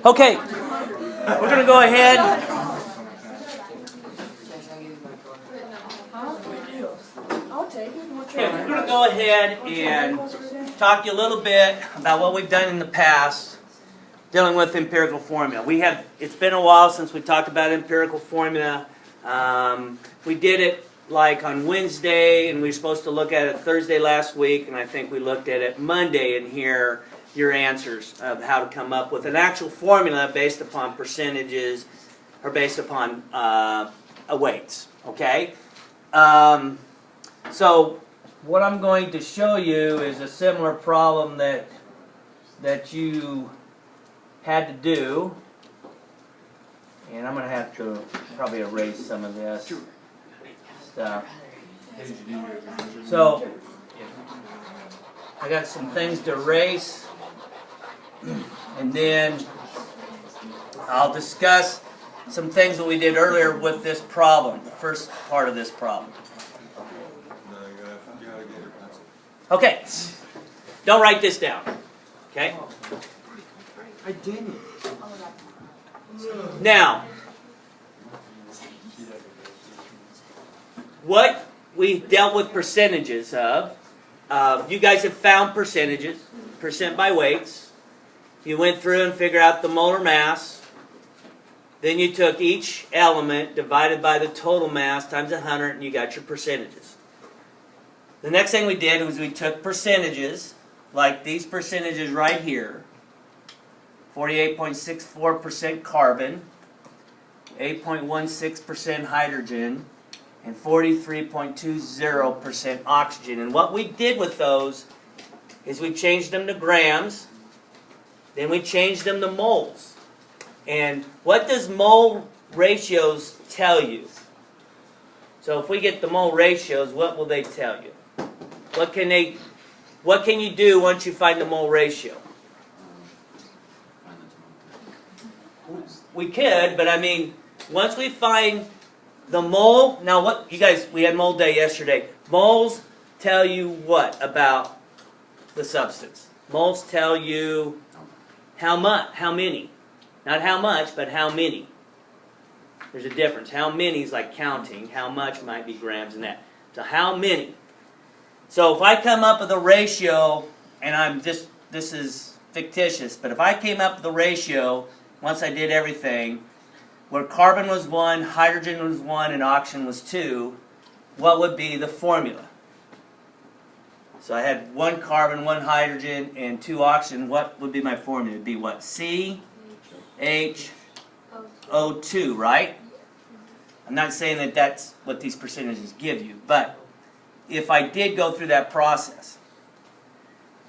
Okay, we're going to go ahead. Okay, we're going to go ahead and talk to you a little bit about what we've done in the past dealing with empirical formula. It's been a while since we talked about empirical formula. We did it like on Wednesday, and we were supposed to look at it Thursday last week, and I think we looked at it Monday and hear your answers of how to come up with an actual formula based upon percentages or based upon weights. Okay? So what I'm going to show you is a similar problem that you had to do, and I'm going to have to probably erase some of this stuff. So I got some things to erase, and then I'll discuss some things that we did earlier with this problem, the first part of this problem. Okay, don't write this down, okay? I didn't. Now, what we dealt with percentages of, you guys have found percentages, percent by weights. You went through and figured out the molar mass. Then you took each element divided by the total mass times 100, and you got your percentages. The next thing we did was we took percentages, like these percentages right here. 48.64% carbon, 8.16% hydrogen, and 43.20% oxygen. And what we did with those is we changed them to grams, then we changed them to moles. And what does mole ratios tell you? So if we get the mole ratios, what will they tell you? What can you do once you find the mole ratio? We could, but I mean, once we find the mole, now what, you guys, we had mole day yesterday. Moles tell you what about the substance? Moles tell you how many. Not how much, but how many. There's a difference. How many is like counting. How much might be grams and that. So how many? So if I come up with a ratio, and this is fictitious, but if I came up with a ratio, once I did everything, where carbon was 1, hydrogen was 1, and oxygen was 2, what would be the formula? So I had 1 carbon, 1 hydrogen, and 2 oxygen. What would be my formula? It would be what? CHO2, right? I'm not saying that that's what these percentages give you, but if I did go through that process,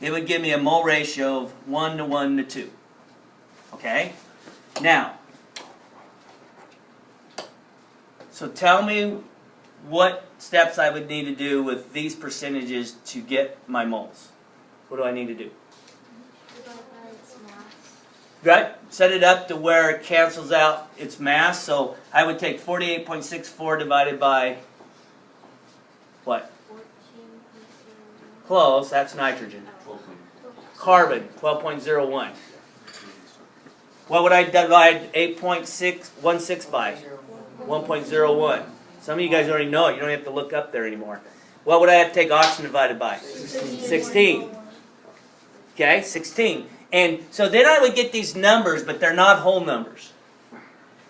it would give me a mole ratio of 1 to 1 to 2. Okay? Now, so tell me what steps I would need to do with these percentages to get my moles. What do I need to do? Right? Set it up to where it cancels out its mass. So I would take 48.64 divided by what? Close, that's nitrogen. Carbon, 12.01. What would I divide 8.616 by? 1.01. Some of you guys already know it. You don't have to look up there anymore. What would I have to take oxygen divided by? 16. Okay, 16. And so then I would get these numbers, but they're not whole numbers.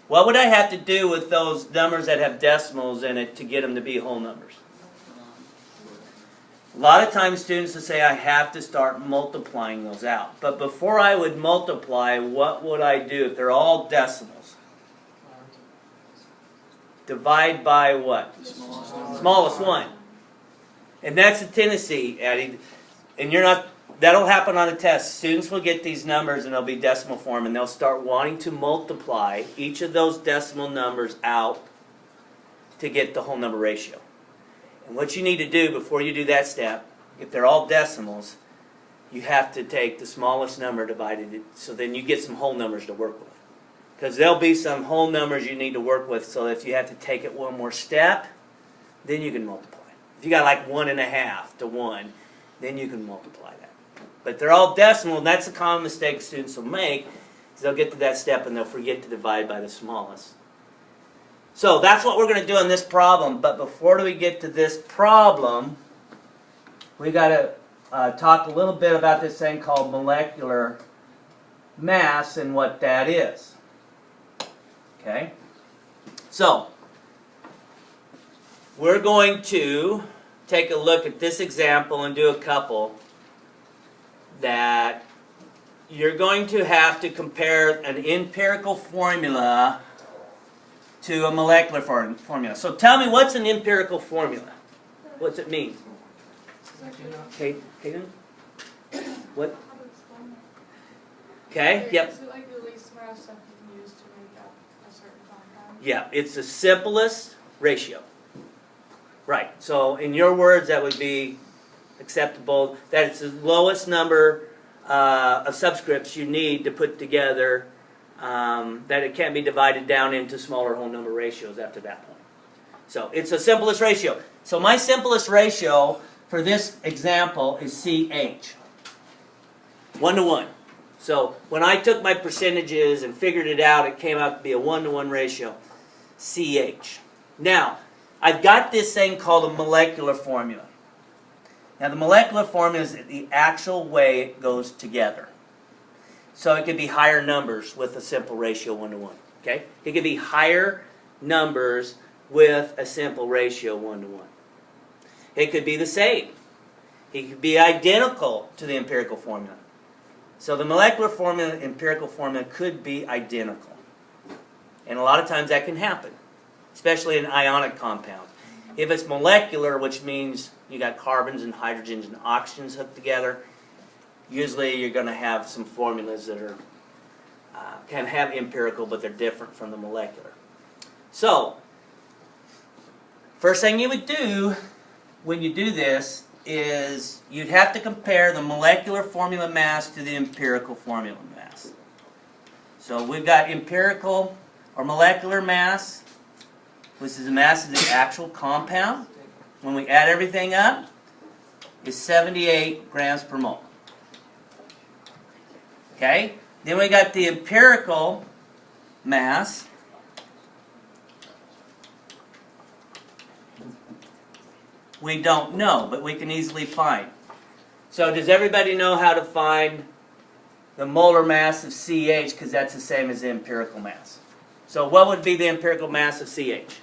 What would I have to do with those numbers that have decimals in it to get them to be whole numbers? A lot of times students will say, I have to start multiplying those out. But before I would multiply, what would I do if they're all decimals? Divide by what? Smallest one. And that's a tendency, Addie. And that'll happen on a test. Students will get these numbers and they'll be decimal form, and they'll start wanting to multiply each of those decimal numbers out to get the whole number ratio. And what you need to do before you do that step, if they're all decimals, you have to take the smallest number divided it, so then you get some whole numbers to work with. Because there'll be some whole numbers you need to work with, so if you have to take it one more step, then you can multiply. If you got like 1.5 to 1, then you can multiply that. But they're all decimal, and that's a common mistake students will make, is they'll get to that step and they'll forget to divide by the smallest. So that's what we're going to do on this problem, but before we get to this problem, we got to talk a little bit about this thing called molecular mass and what that is. Okay? So, we're going to take a look at this example and do a couple that you're going to have to compare an empirical formula to a molecular formula. So tell me, what's an empirical formula? What's it mean? Okay, Kaden? What? Okay, yep. Is it like the least amount of stuff you can use to make up a certain compound? Yeah, it's the simplest ratio. Right, so in your words that would be acceptable, that it's the lowest number of subscripts you need to put together, that it can't be divided down into smaller whole number ratios after that point. So it's the simplest ratio. So my simplest ratio for this example is CH. 1 to 1. So when I took my percentages and figured it out, it came out to be a 1 to 1 ratio. CH. Now, I've got this thing called a molecular formula. Now the molecular formula is the actual way it goes together. So it could be higher numbers with a simple ratio 1 to 1. Okay? It could be higher numbers with a simple ratio 1 to 1. It could be the same. It could be identical to the empirical formula. So the molecular formula and empirical formula could be identical. And a lot of times that can happen, especially in ionic compounds. If it's molecular, which means you got carbons and hydrogens and oxygens hooked together, usually you're going to have some formulas that are can have empirical, but they're different from the molecular. So, first thing you would do when you do this is you'd have to compare the molecular formula mass to the empirical formula mass. So we've got empirical or molecular mass, which is the mass of the actual compound. When we add everything up, is 78 grams per mole. Okay? Then we got the empirical mass. We don't know, but we can easily find. So does everybody know how to find the molar mass of CH, because that's the same as the empirical mass? So what would be the empirical mass of CH?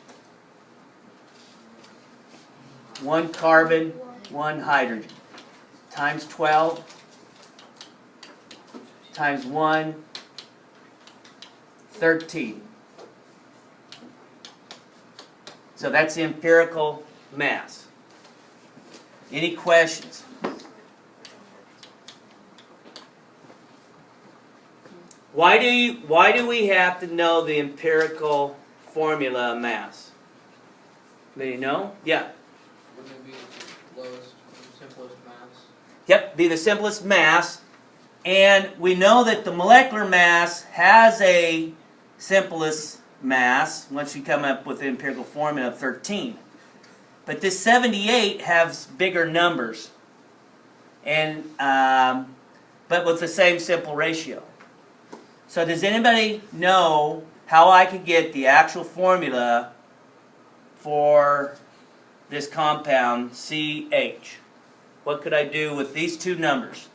1 carbon, 1 hydrogen, times 12, times 1, 13. So that's the empirical mass. Any questions? Why do we have to know the empirical formula of mass? Anybody know? Yeah. Wouldn't it be the lowest, simplest mass? Yep, be the simplest mass. And we know that the molecular mass has a simplest mass once you come up with the empirical formula of 13. But this 78 has bigger numbers, and but with the same simple ratio. So does anybody know how I could get the actual formula for this compound CH? What could I do with these two numbers?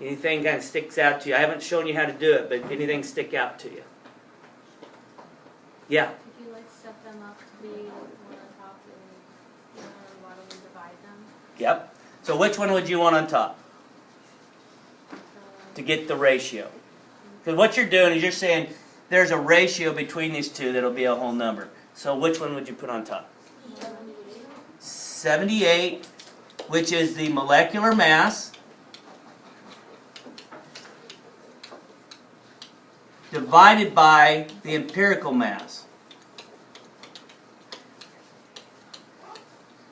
Anything kind of sticks out to you? I haven't shown you how to do it, but anything stick out to you? Yeah? Could you like set them up to be one on top and why don't we divide them? Yep. So which one would you want on top to get the ratio? Because what you're doing is you're saying there's a ratio between these two that'll be a whole number. So which one would you put on top? 78, which is the molecular mass, divided by the empirical mass.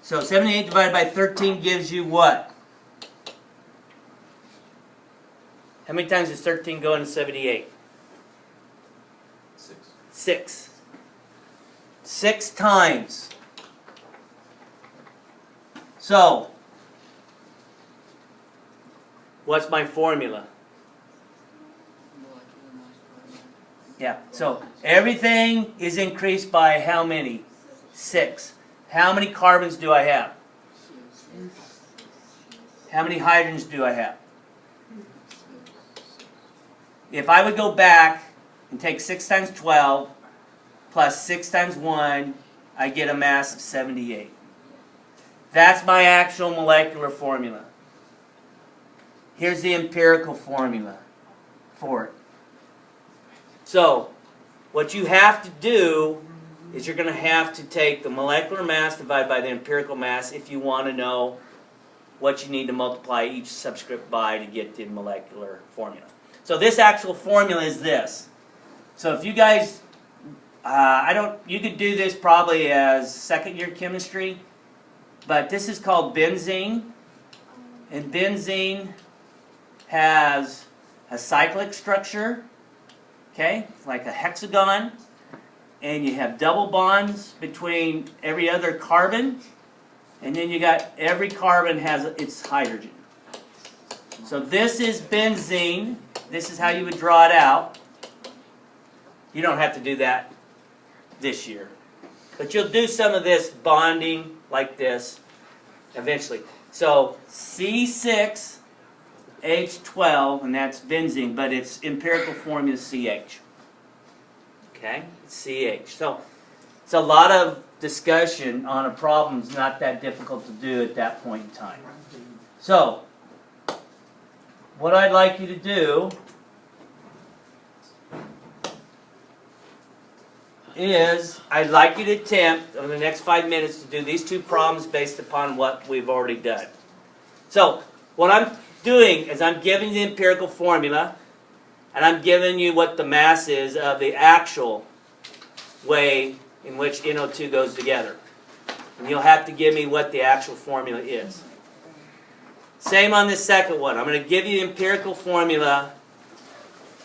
So 78 divided by 13 gives you what? How many times does 13 go into 78? 6. 6. 6 times. So, What's my formula? Molecular mass per Yeah, so everything is increased by how many? 6. How many carbons do I have? How many hydrogens do I have? If I would go back and take 6 times 12 plus 6 times 1, I get a mass of 78. That's my actual molecular formula. Here's the empirical formula for it. So, what you have to do is you're going to have to take the molecular mass divided by the empirical mass if you want to know what you need to multiply each subscript by to get the molecular formula. So this actual formula is this. So if you guys, you could do this probably as second year chemistry, but this is called benzene, and benzene has a cyclic structure, okay, like a hexagon, and you have double bonds between every other carbon, and then you got every carbon has its hydrogen. So this is benzene. This is how you would draw it out. You don't have to do that this year, but you'll do some of this bonding like this eventually. So C6H12, and that's benzene, but its empirical formula is CH. Okay, it's CH. So it's a lot of discussion on a problem. It's not that difficult to do at that point in time. So what I'd like you to do is I'd like you to attempt over the next 5 minutes to do these 2 problems based upon what we've already done. So what I'm doing is I'm giving you the empirical formula, and I'm giving you what the mass is of the actual way in which NO2 goes together. And you'll have to give me what the actual formula is. Same on this second one. I'm going to give you the empirical formula,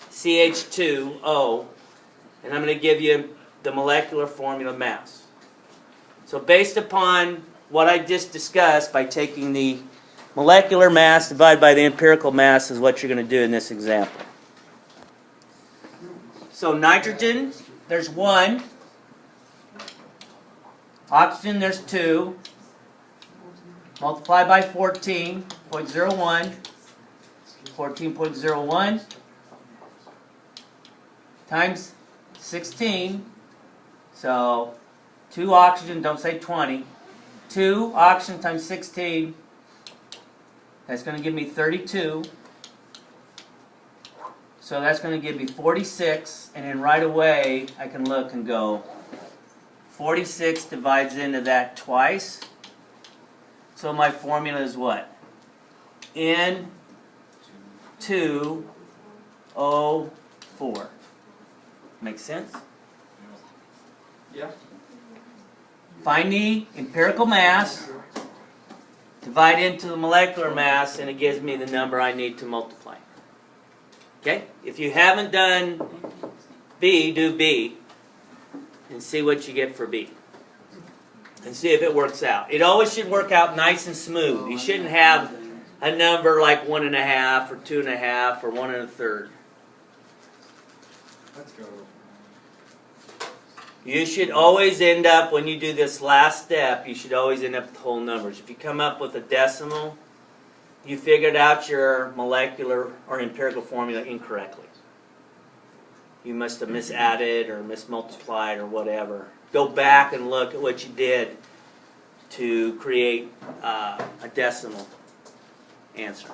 CH2O, and I'm going to give you the molecular formula mass. So based upon what I just discussed, by taking the molecular mass divided by the empirical mass is what you're going to do in this example. So nitrogen, there's 1. Oxygen, there's 2. Multiply by 14.01. 14.01 times 16. So 2 oxygen, don't say 20. 2 oxygen times 16. That's going to give me 32. So that's going to give me 46. And then right away, I can look and go, 46 divides into that twice. So my formula is what? N2O4. Make sense? Yeah. Find the empirical mass, divide into the molecular mass, and it gives me the number I need to multiply. Okay? If you haven't done B, do B, and see what you get for B. And see if it works out. It always should work out nice and smooth. You shouldn't have a number like 1.5 or 2.5 or 1 1/3. Let's go. You should always end up, when you do this last step, you should always end up with whole numbers. If you come up with a decimal, you figured out your molecular or empirical formula incorrectly. You must have misadded or mismultiplied or whatever. Go back and look at what you did to create a decimal answer.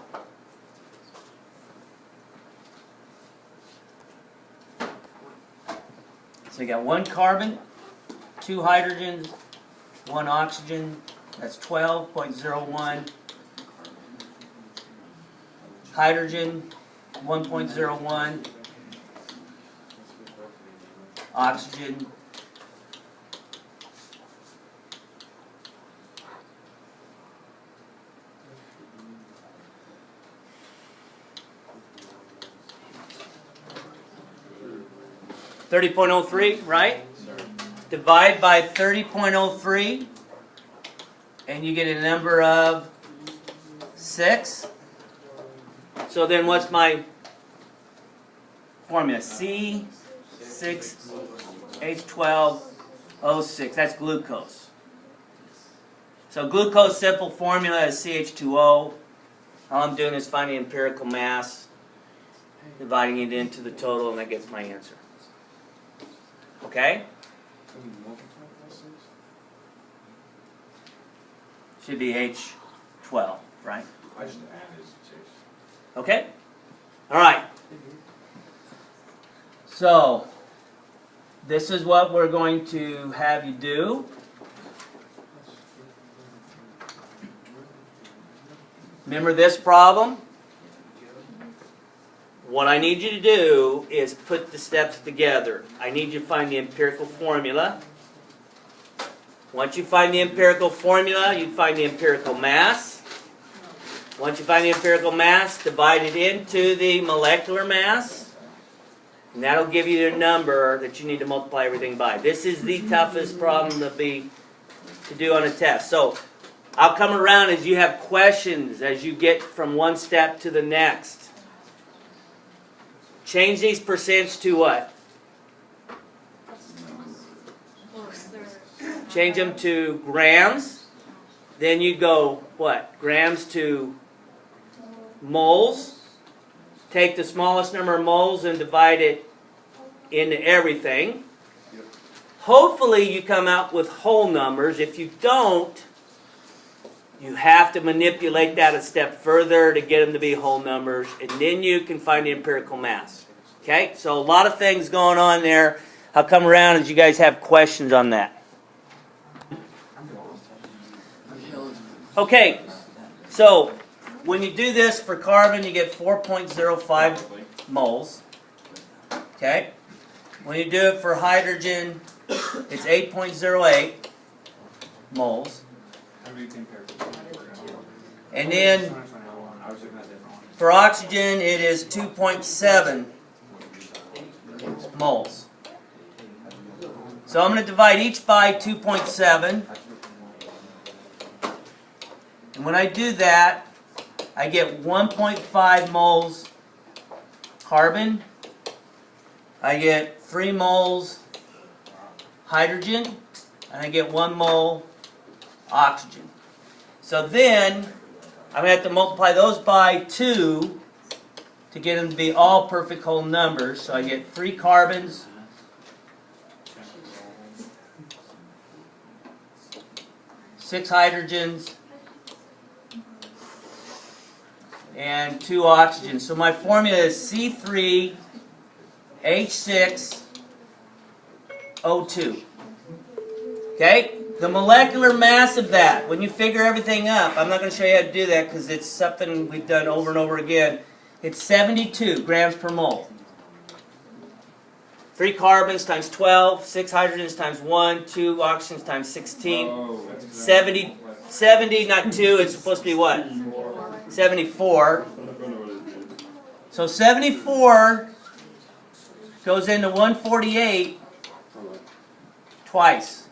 So you got 1 carbon, 2 hydrogens, 1 oxygen. That's 12.01. Hydrogen, 1.01. Oxygen, 30.03, right? Divide by 30.03, and you get a number of 6. So then what's my formula? C6H12O6. That's glucose. So glucose simple formula is CH2O. All I'm doing is finding empirical mass, dividing it into the total, and that gets my answer. Okay? Should be H12, right? I just added 6. Okay? All right. So, this is what we're going to have you do. Remember this problem? What I need you to do is put the steps together. I need you to find the empirical formula. Once you find the empirical formula, you find the empirical mass. Once you find the empirical mass, divide it into the molecular mass. And that'll give you the number that you need to multiply everything by. This is the toughest problem to do on a test. So I'll come around as you have questions as you get from one step to the next. Change these percents to what? Change them to grams. Then you go, what? Grams to moles. Take the smallest number of moles and divide it into everything. Hopefully you come out with whole numbers. If you don't, you have to manipulate that a step further to get them to be whole numbers, and then you can find the empirical mass. Okay? So a lot of things going on there. I'll come around as you guys have questions on that. Okay, so when you do this for carbon, you get 4.05 moles. Okay? When you do it for hydrogen, it's 8.08 moles. And then for oxygen, it is 2.7 moles. So I'm going to divide each by 2.7. And when I do that, I get 1.5 moles carbon. I get 3 moles hydrogen. And I get 1 mole oxygen. So then, I'm going to have to multiply those by 2 to get them to be all perfect whole numbers. So I get 3 carbons, 6 hydrogens, and 2 oxygens. So my formula is C3H6O2. Okay? The molecular mass of that, when you figure everything up, I'm not going to show you how to do that because it's something we've done over and over again. It's 72 grams per mole. 3 carbons times 12, 6 hydrogens times 1, 2 oxygens times 16. 70, not 2, it's supposed to be what? 74. So 74 goes into 148 twice.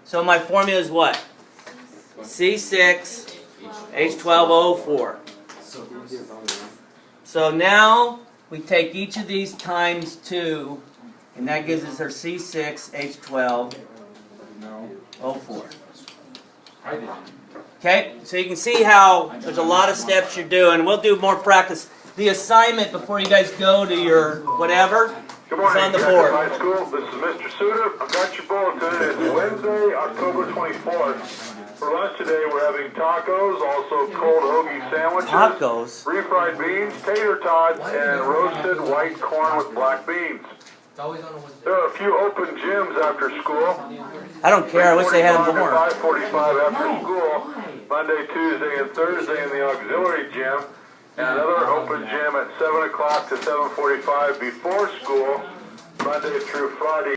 So my formula is what? C6H12O4. So now we take each of these times 2, and that gives us our C6H12O4. Okay, so you can see how there's a lot of steps you're doing. We'll do more practice. The assignment before you guys go to your whatever Good is morning, on the Jackson board. High School. This is Mr. Suter. I've got your bulletin. It's Wednesday, October 24th. For lunch today, we're having tacos, also cold hoagie sandwiches, Tacos? refried beans, tater tots, and roasted white corn with black beans. It's always on a Wednesday. There are a few open gyms after school. I don't care. I wish they had them 3:45 more. to 5:45 after school. Monday, Tuesday, and Thursday in the auxiliary gym. And another open gym at 7 o'clock to 7:45 before school, Monday through Friday.